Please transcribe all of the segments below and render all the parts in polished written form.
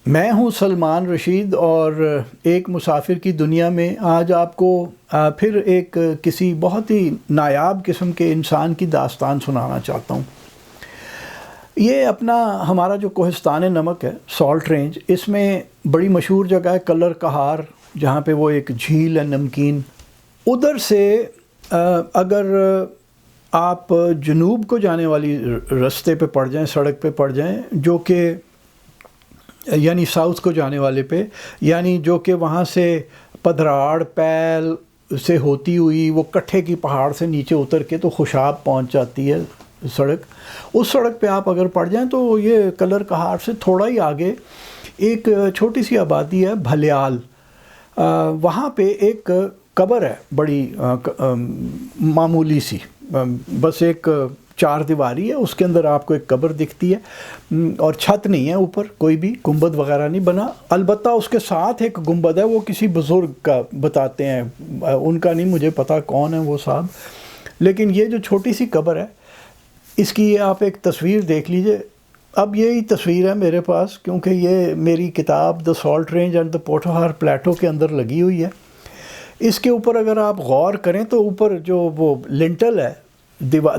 میں ہوں سلمان رشید اور ایک مسافر کی دنیا میں آج آپ کو پھر ایک کسی بہت ہی نایاب قسم کے انسان کی داستان سنانا چاہتا ہوں۔ یہ اپنا ہمارا جو کوہستان نمک ہے، سالٹ رینج، اس میں بڑی مشہور جگہ ہے کلر کہار، جہاں پہ وہ ایک جھیل ہے نمکین۔ ادھر سے اگر آپ جنوب کو جانے والی رستے پہ پڑ جائیں، سڑک پہ پڑ جائیں، جو کہ یعنی ساؤتھ کو جانے والے پہ، یعنی جو کہ وہاں سے پدھراڑ پیل سے ہوتی ہوئی وہ کٹھے کی پہاڑ سے نیچے اتر کے تو خوشاب پہنچ جاتی ہے سڑک، اس سڑک پہ آپ اگر پڑ جائیں تو یہ کلر کہار سے تھوڑا ہی آگے ایک چھوٹی سی آبادی ہے بھلیال۔ وہاں پہ ایک قبر ہے بڑی معمولی سی، بس ایک چار دیواری ہے، اس کے اندر آپ کو ایک قبر دکھتی ہے اور چھت نہیں ہے، اوپر کوئی بھی گنبد وغیرہ نہیں بنا، البتہ اس کے ساتھ ایک گنبد ہے، وہ کسی بزرگ کا بتاتے ہیں، ان کا نہیں مجھے پتا کون ہے وہ صاحب، لیکن یہ جو چھوٹی سی قبر ہے اس کی یہ آپ ایک تصویر دیکھ لیجئے۔ اب یہی تصویر ہے میرے پاس، کیونکہ یہ میری کتاب the Salt Range and the Potohar Plateau کے اندر لگی ہوئی ہے۔ اس کے اوپر اگر آپ غور کریں تو اوپر جو وہ لنٹل ہے،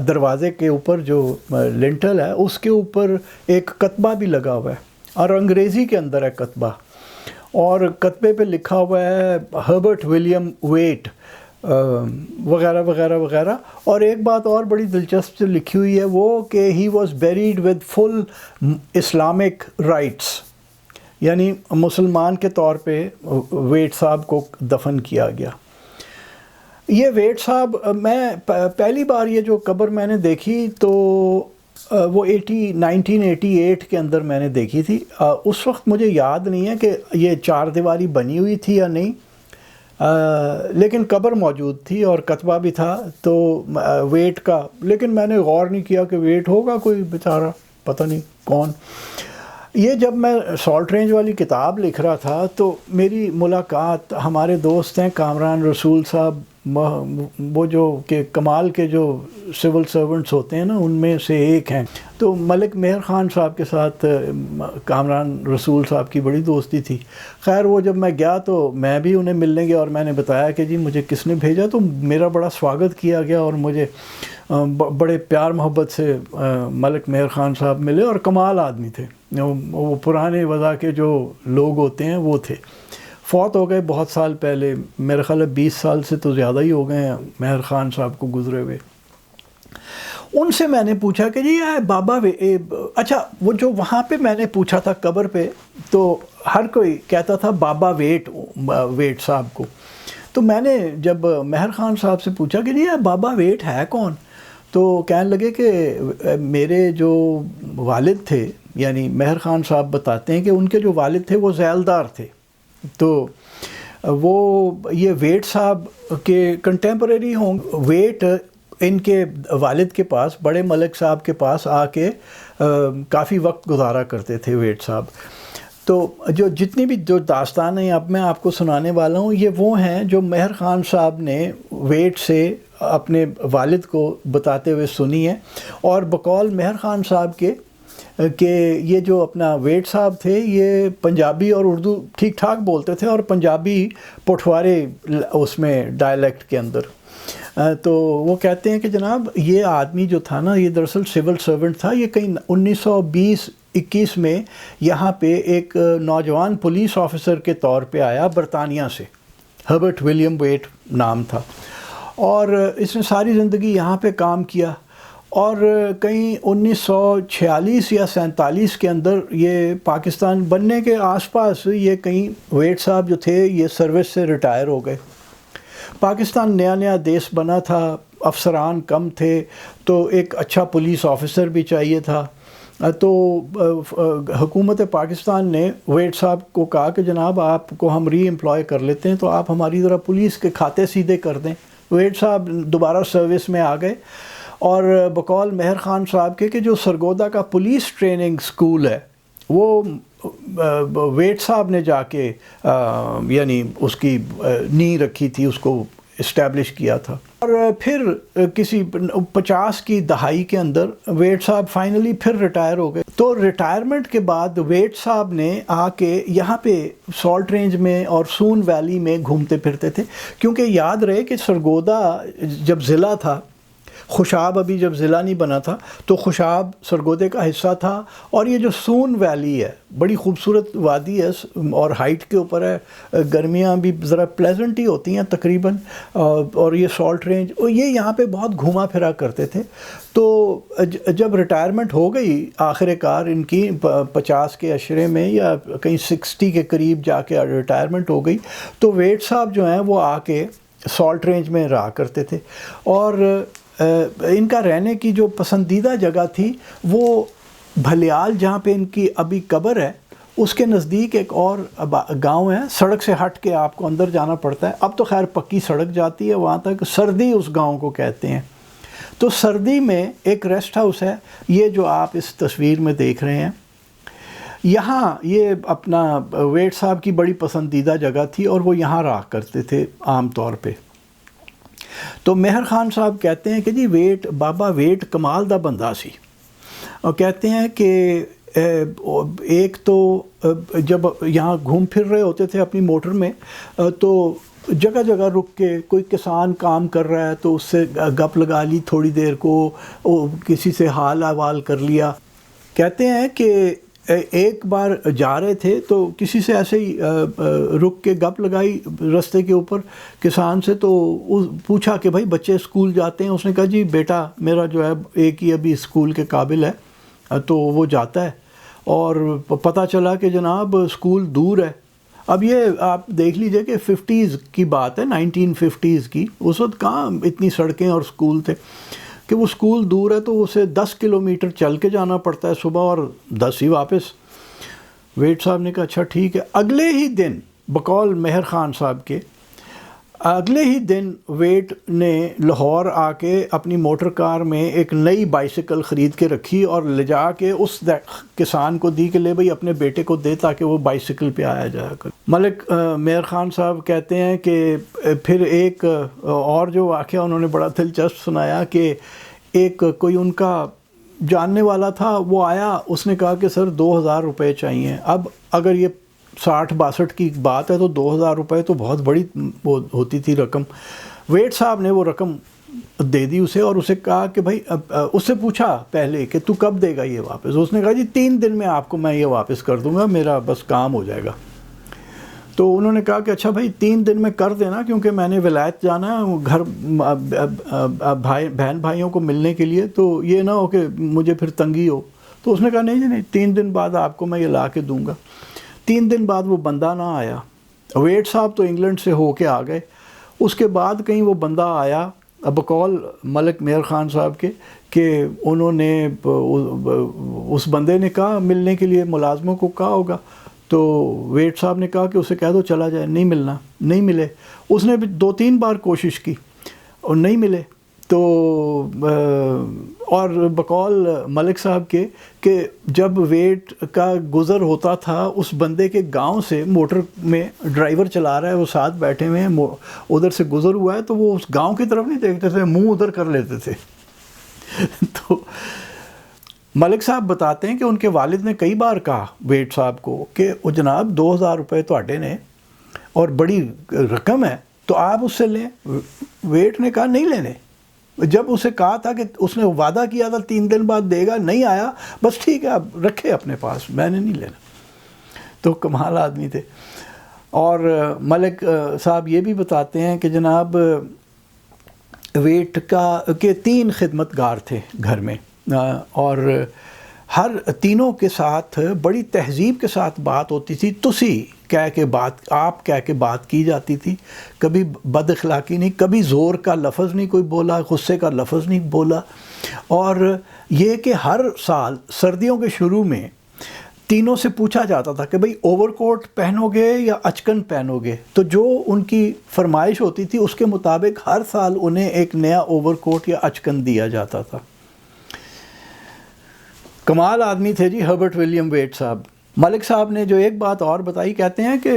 دروازے کے اوپر جو لنٹل ہے، اس کے اوپر ایک کتبہ بھی لگا ہوا ہے اور انگریزی کے اندر ہے کتبہ، اور کتبے پہ لکھا ہوا ہے ہربرٹ ولیم ویٹ وغیرہ وغیرہ وغیرہ۔ اور ایک بات اور بڑی دلچسپ لکھی ہوئی ہے وہ کہ ہی was buried with full Islamic rites, یعنی مسلمان کے طور پہ ویٹ صاحب کو دفن کیا گیا۔ یہ ویٹ صاحب، میں پہلی بار یہ جو قبر میں نے دیکھی تو وہ 1988 کے اندر میں نے دیکھی تھی۔ اس وقت مجھے یاد نہیں ہے کہ یہ چار دیواری بنی ہوئی تھی یا نہیں، لیکن قبر موجود تھی اور کتبہ بھی تھا تو ویٹ کا، لیکن میں نے غور نہیں کیا کہ ویٹ ہوگا کوئی بیچارہ، پتہ نہیں کون۔ یہ جب میں سالٹ رینج والی کتاب لکھ رہا تھا تو میری ملاقات ہمارے دوست ہیں کامران رسول صاحب، وہ جو کہ کمال کے جو سول سرونٹس ہوتے ہیں نا ان میں سے ایک ہیں، تو ملک مہر خان صاحب کے ساتھ کامران رسول صاحب کی بڑی دوستی تھی۔ خیر وہ جب میں گیا تو میں بھی انہیں ملنے گیا اور میں نے بتایا کہ جی مجھے کس نے بھیجا، تو میرا بڑا سواگت کیا گیا اور مجھے بڑے پیار محبت سے ملک مہر خان صاحب ملے، اور کمال آدمی تھے، وہ پرانے وضع کے جو لوگ ہوتے ہیں وہ تھے۔ فوت ہو گئے بہت سال پہلے، میرے خیال ہے 20 سال سے تو زیادہ ہی ہو گئے ہیں مہر خان صاحب کو گزرے ہوئے۔ ان سے میں نے پوچھا کہ جی بابا اچھا وہ جو وہاں پہ میں نے پوچھا تھا قبر پہ، تو ہر کوئی کہتا تھا بابا ویٹ صاحب کو، تو میں نے جب مہر خان صاحب سے پوچھا کہ جی بابا ویٹ ہے کون، تو کہنے لگے کہ میرے جو والد تھے، یعنی مہر خان صاحب بتاتے ہیں کہ ان کے جو والد تھے وہ ذیلدار تھے، تو وہ یہ ویٹ صاحب کے کنٹمپریری ہوں، ویٹ ان کے والد کے پاس، بڑے ملک صاحب کے پاس آ کے کافی وقت گزارا کرتے تھے ویٹ صاحب۔ تو جو جتنی بھی جو داستانیں اب میں آپ کو سنانے والا ہوں، یہ وہ ہیں جو مہر خان صاحب نے ویٹ سے اپنے والد کو بتاتے ہوئے سنی ہے، اور بقول مہر خان صاحب کے کہ یہ جو اپنا ویٹ صاحب تھے یہ پنجابی اور اردو ٹھیک ٹھاک بولتے تھے، اور پنجابی پٹھوارے اس میں ڈائلیکٹ کے اندر۔ تو وہ کہتے ہیں کہ جناب یہ آدمی جو تھا نا، یہ دراصل سول سرونٹ تھا، یہ کہیں 1920-21 میں یہاں پہ ایک نوجوان پولیس آفیسر کے طور پہ آیا برطانیہ سے، ہربرٹ ولیم ویٹ نام تھا، اور اس نے ساری زندگی یہاں پہ کام کیا، اور کہیں 1946 یا 47 کے اندر یہ پاکستان بننے کے آس پاس یہ کہیں ویٹ صاحب جو تھے یہ سروس سے ریٹائر ہو گئے۔ پاکستان نیا نیا دیس بنا تھا، افسران کم تھے، تو ایک اچھا پولیس آفیسر بھی چاہیے تھا، تو حکومت پاکستان نے ویٹ صاحب کو کہا کہ جناب آپ کو ہم ری امپلائے کر لیتے ہیں، تو آپ ہماری ذرا پولیس کے کھاتے سیدھے کر دیں۔ ویٹ صاحب دوبارہ سروس میں آ گئے، اور بقول مہر خان صاحب کے کہ جو سرگودا کا پولیس ٹریننگ سکول ہے وہ ویٹ صاحب نے جا کے یعنی اس کی نی رکھی تھی، اس کو اسٹیبلش کیا تھا۔ اور پھر کسی 50 کی دہائی کے اندر ویٹ صاحب فائنلی پھر ریٹائر ہو گئے. تو ریٹائرمنٹ کے بعد ویٹ صاحب نے آ کے یہاں پہ سالٹ رینج میں اور سون ویلی میں گھومتے پھرتے تھے، کیونکہ یاد رہے کہ سرگودا جب ضلع تھا، خوشاب ابھی جب ضلع نہیں بنا تھا، تو خوشاب سرگودے کا حصہ تھا. اور یہ جو سون ویلی ہے بڑی خوبصورت وادی ہے اور ہائٹ کے اوپر ہے، گرمیاں بھی ذرا پلیزنٹ ہی ہوتی ہیں تقریباً، اور یہ سالٹ رینج، اور یہ یہاں پہ بہت گھوما پھرا کرتے تھے. تو جب ریٹائرمنٹ ہو گئی آخر کار ان کی 50 کے عشرے میں یا کہیں 60 کے قریب جا کے ریٹائرمنٹ ہو گئی، تو ویٹ صاحب جو ہیں وہ آ کے سالٹ رینج میں رہا کرتے تھے. اور ان کا رہنے کی جو پسندیدہ جگہ تھی وہ بھلیال، جہاں پہ ان کی ابھی قبر ہے، اس کے نزدیک ایک اور گاؤں ہے، سڑک سے ہٹ کے آپ کو اندر جانا پڑتا ہے. اب تو خیر پکی سڑک جاتی ہے وہاں تک. سردی اس گاؤں کو کہتے ہیں. تو سردی میں ایک ریسٹ ہاؤس ہے، یہ جو آپ اس تصویر میں دیکھ رہے ہیں. یہاں یہ اپنا ویٹ صاحب کی بڑی پسندیدہ جگہ تھی اور وہ یہاں رہا کرتے تھے عام طور پہ. تو مہر خان صاحب کہتے ہیں کہ جی بابا ویٹ کمال دا بندہ سی، اور کہتے ہیں کہ ایک تو جب یہاں گھوم پھر رہے ہوتے تھے اپنی موٹر میں، تو جگہ جگہ رک کے کوئی کسان کام کر رہا ہے تو اس سے گپ لگا لی تھوڑی دیر کو، کسی سے حال احوال کر لیا. کہتے ہیں کہ ایک بار جا رہے تھے تو کسی سے ایسے ہی رک کے گپ لگائی رستے کے اوپر کسان سے. تو پوچھا کہ بھائی بچے اسکول جاتے ہیں؟ اس نے کہا جی بیٹا میرا جو ہے ایک ہی ابھی اسکول کے قابل ہے تو وہ جاتا ہے. اور پتہ چلا کہ جناب اسکول دور ہے. اب یہ آپ دیکھ لیجئے کہ 50s کی بات ہے، 1950s کی. اس وقت کہاں اتنی سڑکیں اور اسکول تھے کہ وہ اسکول دور ہے، تو اسے 10 کلومیٹر چل کے جانا پڑتا ہے صبح اور 10 ہی واپس. ویٹ صاحب نے کہا اچھا ٹھیک ہے. اگلے ہی دن بقول مہر خان صاحب کے اگلے ہی دن ویٹ نے لاہور آ کے اپنی موٹر کار میں ایک نئی بائیسیکل خرید کے رکھی اور لے جا کے اس کسان کو دی کہ لے بھئی اپنے بیٹے کو دے تاکہ وہ بائیسیکل پہ آیا جایا کر. ملک مہر خان صاحب کہتے ہیں کہ پھر ایک اور جو واقعہ انہوں نے بڑا دلچسپ سنایا کہ ایک کوئی ان کا جاننے والا تھا، وہ آیا، اس نے کہا کہ سر 2000 روپے چاہیے. اب اگر یہ 60-62 کی بات ہے تو 2000 روپے تو بہت بڑی ہوتی تھی رقم. ویٹ صاحب نے وہ رقم دے دی اسے اور اسے کہا کہ بھائی اس سے پوچھا پہلے کہ تو کب دے گا یہ واپس؟ اس نے کہا جی 3 دن میں آپ کو میں یہ واپس کر دوں گا، میرا بس کام ہو جائے گا. تو انہوں نے کہا کہ اچھا بھائی 3 دن میں کر دینا، کیونکہ میں نے ولایت جانا ہے گھر بہن بھائیوں کو ملنے کے لیے، تو یہ نہ ہو کہ مجھے پھر تنگی ہو. تو اس نے کہا نہیں جی نہیں، 3 دن بعد آپ کو میں یہ لا کے دوں گا. 3 دن بعد وہ بندہ نہ آیا. ویٹ صاحب تو انگلینڈ سے ہو کے آ گئے. اس کے بعد کہیں وہ بندہ آیا بقول ملک مہر خان صاحب کے کہ انہوں نے اس بندے نے کہا ملنے کے لیے ملازموں کو کہا ہوگا. تو ویٹ صاحب نے کہا کہ اسے کہہ دو چلا جائے، نہیں ملنا. نہیں ملے. اس نے بھی 2-3 بار کوشش کی اور نہیں ملے. تو اور بقول ملک صاحب کے کہ جب ویٹ کا گزر ہوتا تھا اس بندے کے گاؤں سے، موٹر میں ڈرائیور چلا رہا ہے، وہ ساتھ بیٹھے ہوئے ہیں، ادھر سے گزر ہوا ہے، تو وہ اس گاؤں کی طرف نہیں دیکھتے تھے، منہ ادھر کر لیتے تھے. تو ملک صاحب بتاتے ہیں کہ ان کے والد نے کئی بار کہا ویٹ صاحب کو کہ وہ جناب 2000 روپے تواڈے نے اور بڑی رقم ہے تو آپ اس سے لیں. ویٹ نے کہا نہیں لینے. جب اسے کہا تھا کہ اس نے وعدہ کیا تھا 3 دن بعد دے گا، نہیں آیا، بس ٹھیک ہے آپ رکھے اپنے پاس، میں نے نہیں لینا. تو کمال آدمی تھے. اور ملک صاحب یہ بھی بتاتے ہیں کہ جناب ویٹ کے 3 خدمت گار تھے گھر میں، اور ہر تینوں کے ساتھ بڑی تہذیب کے ساتھ بات ہوتی تھی. تسی کہہ کے بات، آپ کہہ کے بات کی جاتی تھی. کبھی بد اخلاقی نہیں، کبھی زور کا لفظ نہیں کوئی بولا، غصے کا لفظ نہیں بولا. اور یہ کہ ہر سال سردیوں کے شروع میں تینوں سے پوچھا جاتا تھا کہ بھئی اوور کوٹ پہنو گے یا اچکن پہنو گے؟ تو جو ان کی فرمائش ہوتی تھی اس کے مطابق ہر سال انہیں ایک نیا اوور کوٹ یا اچکن دیا جاتا تھا. کمال آدمی تھے جی ہربرٹ ولیم ویٹ صاحب. ملک صاحب نے جو ایک بات اور بتائی، کہتے ہیں کہ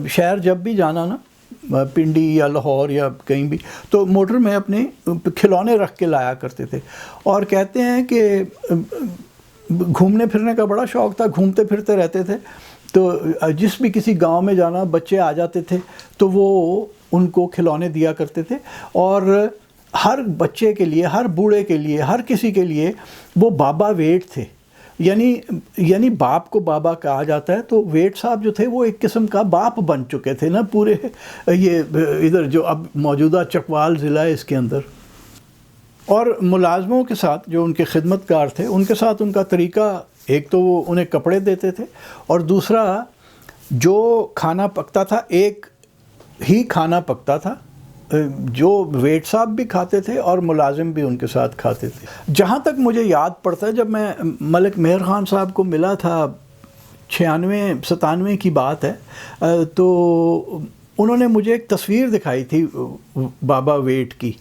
شہر جب بھی جانا نا پنڈی یا لاہور یا کہیں بھی، تو موٹر میں اپنے کھلونے رکھ کے لایا کرتے تھے، اور کہتے ہیں کہ گھومنے پھرنے کا بڑا شوق تھا، گھومتے پھرتے رہتے تھے، تو جس بھی کسی گاؤں میں جانا، بچے آ جاتے تھے تو وہ ان کو کھلونے دیا کرتے تھے، اور ہر بچے کے لیے، ہر بوڑھے کے لیے، ہر کسی کے لیے وہ بابا ویٹ تھے، یعنی باپ کو بابا کہا جاتا ہے، تو ویٹ صاحب جو تھے وہ ایک قسم کا باپ بن چکے تھے نا پورے یہ ادھر جو اب موجودہ چکوال ضلع ہے اس کے اندر۔ اور ملازموں کے ساتھ جو ان کے خدمت گار تھے، ان کے ساتھ ان کا طریقہ، ایک تو وہ انہیں کپڑے دیتے تھے، اور دوسرا جو کھانا پکتا تھا ایک ہی کھانا پکتا تھا، جو ویٹ صاحب بھی کھاتے تھے اور ملازم بھی ان کے ساتھ کھاتے تھے۔ جہاں تک مجھے یاد پڑتا ہے، جب میں ملک مہر خان صاحب کو ملا تھا 96-97 کی بات ہے، تو انہوں نے مجھے ایک تصویر دکھائی تھی بابا ویٹ کی،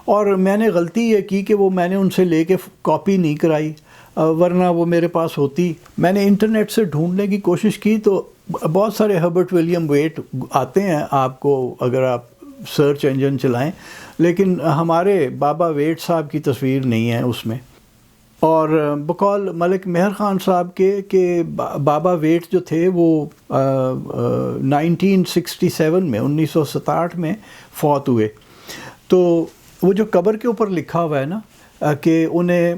اور میں نے غلطی یہ کی کہ وہ میں نے ان سے لے کے کاپی نہیں کرائی، ورنہ وہ میرے پاس ہوتی۔ میں نے انٹرنیٹ سے ڈھونڈنے کی کوشش کی تو بہت سارے ہربرٹ ولیم ویٹ آتے ہیں آپ کو اگر آپ سرچ انجن چلائیں، لیکن ہمارے بابا ویٹ صاحب کی تصویر نہیں ہے اس میں۔ اور بقول ملک مہر خان صاحب کے کہ بابا ویٹ جو تھے وہ 1967 میں 1967 میں فوت ہوئے، تو وہ جو قبر کے اوپر لکھا ہوا ہے نا کہ انہیں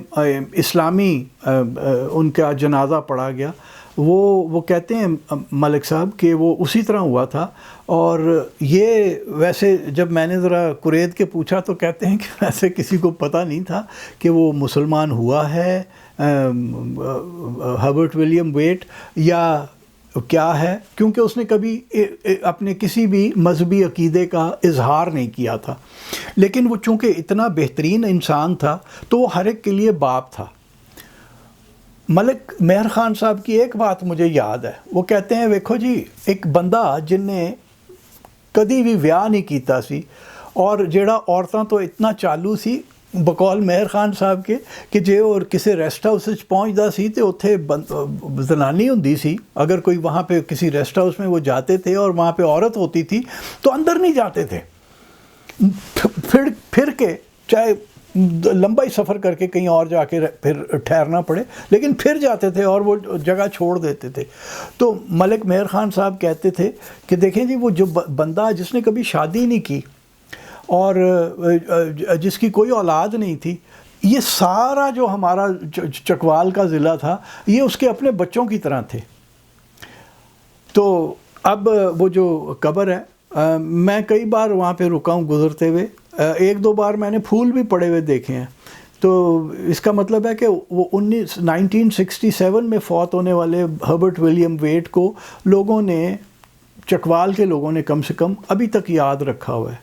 اسلامی ان کا جنازہ پڑھا گیا، وہ کہتے ہیں ملک صاحب کہ وہ اسی طرح ہوا تھا۔ اور یہ ویسے جب میں نے ذرا قرید کے پوچھا تو کہتے ہیں کہ ویسے کسی کو پتہ نہیں تھا کہ وہ مسلمان ہوا ہے ہربرٹ ولیم ویٹ یا کیا ہے، کیونکہ اس نے کبھی اپنے کسی بھی مذہبی عقیدے کا اظہار نہیں کیا تھا، لیکن وہ چونکہ اتنا بہترین انسان تھا تو وہ ہر ایک کے لیے باپ تھا۔ ملک مہر خان صاحب کی ایک بات مجھے یاد ہے، وہ کہتے ہیں ویکھو جی ایک بندہ جن نے کدی بھی ویاہ نہیں کیتا سی، اور جیڑا عورتاں تو اتنا چالو سی بقول مہر خان صاحب کے کہ جے اور کسی ریسٹ ہاؤس پہنچتا سی تو اتھے زنانی ہوندی سی، اگر کوئی وہاں پہ کسی ریسٹ ہاؤس میں وہ جاتے تھے اور وہاں پہ عورت ہوتی تھی تو اندر نہیں جاتے تھے، پھر کے چاہے لمبا ہی سفر کر کے کہیں اور جا کے پھر ٹھہرنا پڑے، لیکن پھر جاتے تھے اور وہ جگہ چھوڑ دیتے تھے۔ تو ملک مہر خان صاحب کہتے تھے کہ دیکھیں جی وہ جو بندہ جس نے کبھی شادی نہیں کی اور جس کی کوئی اولاد نہیں تھی، یہ سارا جو ہمارا چکوال کا ضلع تھا یہ اس کے اپنے بچوں کی طرح تھے۔ تو اب وہ جو قبر ہے، میں کئی بار وہاں پہ رکا ہوں گزرتے ہوئے، ایک دو بار میں نے پھول بھی پڑے ہوئے دیکھے ہیں، تو اس کا مطلب ہے کہ وہ 1967 میں فوت ہونے والے ہربرٹ ولیم ویٹ کو لوگوں نے، چکوال کے لوگوں نے کم سے کم ابھی تک یاد رکھا ہوا ہے۔